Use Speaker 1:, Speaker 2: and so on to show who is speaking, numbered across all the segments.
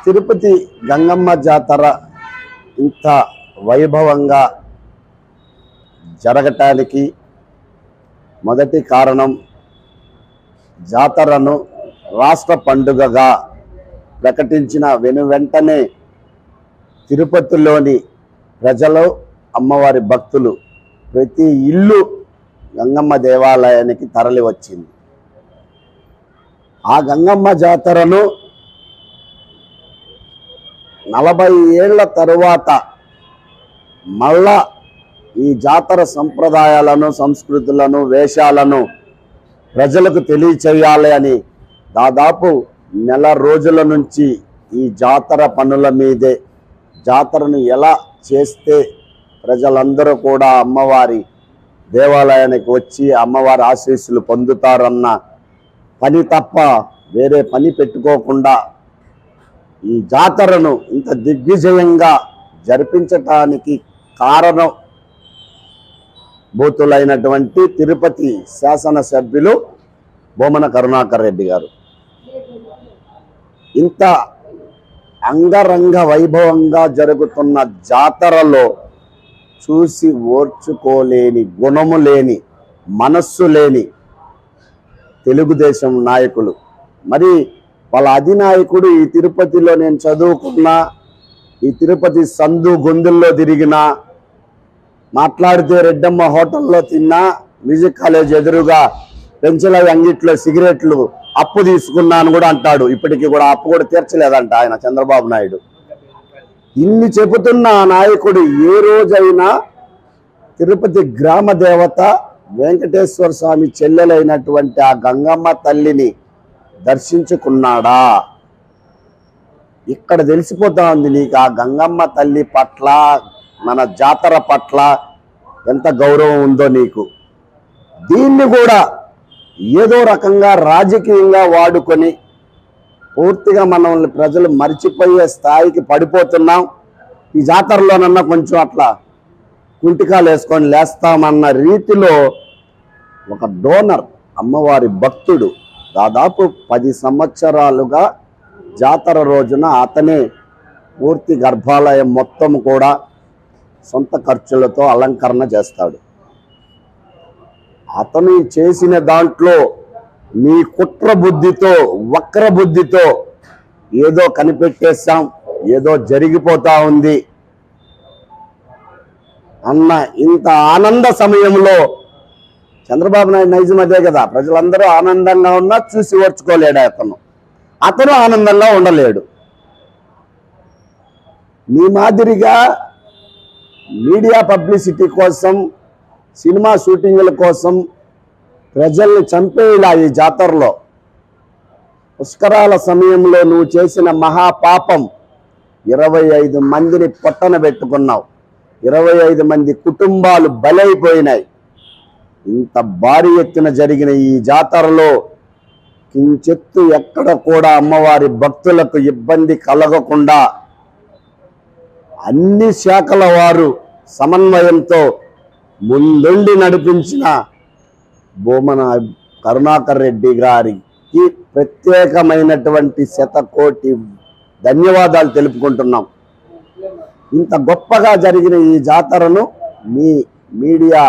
Speaker 1: తిరుపతి గంగమ్మ జాతర ఇంత వైభవంగా జరగటానికి మొదటి కారణం జాతరను రాష్ట్ర పండుగగా ప్రకటించిన వెనువెంటనే తిరుపతిలోని ప్రజలు, అమ్మవారి భక్తులు ప్రతి ఇల్లు గంగమ్మ దేవాలయానికి తరలి వచ్చింది. ఆ గంగమ్మ జాతరను 40 ఏళ్ల తరువాత మళ్ళా ఈ జాతర సంప్రదాయాలను, సంస్కృతులను, వేషాలను ప్రజలకు తెలియచేయాలి అని దాదాపు నెల రోజుల నుంచి ఈ జాతర పనుల మీదే, జాతరను ఎలా చేస్తే ప్రజలందరూ కూడా అమ్మవారి దేవాలయానికి వచ్చి అమ్మవారి ఆశీస్సులు పొందుతారన్న పని తప్ప వేరే పని పెట్టుకోకుండా ఈ జాతరను ఇంత దిగ్విజయంగా జరిపించటానికి కారణం భూతులైనటువంటి తిరుపతి శాసనసభ్యులు బొమ్మన కరుణాకర్ రెడ్డి గారు. ఇంత అంగరంగ వైభవంగా జరుగుతున్న జాతరలో చూసి ఓర్చుకోలేని, గుణము లేని, మనస్సు లేని తెలుగుదేశం నాయకులు, మరి వాళ్ళ అధినాయకుడు ఈ తిరుపతిలో నేను చదువుకున్నా, ఈ తిరుపతి సందు గొంతుల్లో తిరిగినా, మాట్లాడితే రెడ్డమ్మ హోటల్లో తిన్నా, మ్యూజిక్ కాలేజ్ ఎదురుగా పెంచల అంగిట్లో సిగరెట్లు అప్పు తీసుకున్నాను కూడా అంటాడు. ఇప్పటికీ కూడా అప్పు కూడా తీర్చలేదంట ఆయన చంద్రబాబు నాయుడు. ఇన్ని చెబుతున్న ఆ నాయకుడు ఏ రోజైనా తిరుపతి గ్రామ దేవత వెంకటేశ్వర స్వామి చెల్లెలైనటువంటి ఆ గంగమ్మ తల్లిని దర్శించుకున్నాడా? ఇక్కడ తెలిసిపోతా ఉంది నీకు ఆ గంగమ్మ తల్లి పట్ల, మన జాతర పట్ల ఎంత గౌరవం ఉందో నీకు. దీన్ని కూడా ఏదో రకంగా రాజకీయంగా వాడుకొని పూర్తిగా మనల్ని ప్రజలు మర్చిపోయే స్థాయికి పడిపోతున్నాం. ఈ జాతరలోనన్నా కొంచెం అట్లా కుంటికాలు వేసుకొని లేస్తామన్న రీతిలో ఒక డోనర్, అమ్మవారి భక్తుడు, దాదాపు 10 సంవత్సరాలుగా జాతర రోజున అతనే పూర్తి గర్భాలయం మొత్తం కూడా సొంత ఖర్చులతో అలంకరణ చేస్తాడు. అతను చేసిన దాంట్లో నీ కుట్ర బుద్ధితో, వక్ర బుద్ధితో ఏదో కనిపెట్టేశాం, ఏదో జరిగిపోతా ఉంది అన్న ఇంత ఆనంద సమయంలో చంద్రబాబు నాయుడు నైజం అదే కదా, ప్రజలందరూ ఆనందంగా ఉన్నా చూసి ఓర్చుకోలేడు అతను ఆనందంగా ఉండలేడు. నీ మాదిరిగా మీడియా పబ్లిసిటీ కోసం, సినిమా షూటింగ్ల కోసం ప్రజల్ని చంపేలా ఈ జాతరలో పుష్కరాల సమయంలో నువ్వు చేసిన మహాపాపం 25 మందిని పొట్టన పెట్టుకున్నావు. 25 మంది కుటుంబాలు బలైపోయినాయి. ఇంత భారీ ఎత్తున జరిగిన ఈ జాతరలో కించెత్తు ఎక్కడ కూడా అమ్మవారి భక్తులకు ఇబ్బంది కలగకుండా అన్ని శాఖల వారు సమన్వయంతో ముందుండి నడిపించిన బొమ్మన కరుణాకర్ రెడ్డి గారికి ప్రత్యేకమైనటువంటి 100 కోటి ధన్యవాదాలు తెలుపుకుంటున్నాం. ఇంత గొప్పగా జరిగిన ఈ జాతరను మీ మీడియా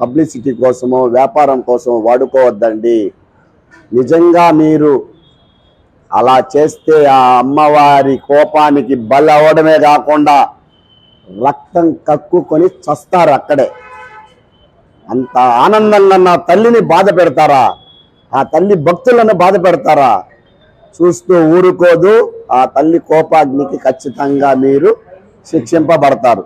Speaker 1: పబ్లిసిటీ కోసమో, వ్యాపారం కోసమో వాడుకోవద్దండి. నిజంగా మీరు అలా చేస్తే ఆ అమ్మవారి కోపానికి బలవడమే కాకుండా రక్తం కక్కుకొని చస్తారు అక్కడే. అంత ఆనందంగా నా తల్లిని బాధ పెడతారా? ఆ తల్లి భక్తులను బాధ పెడతారా? చూస్తూ ఊరుకోదు. ఆ తల్లి కోపాగ్నికి ఖచ్చితంగా మీరు శిక్షింపబడతారు.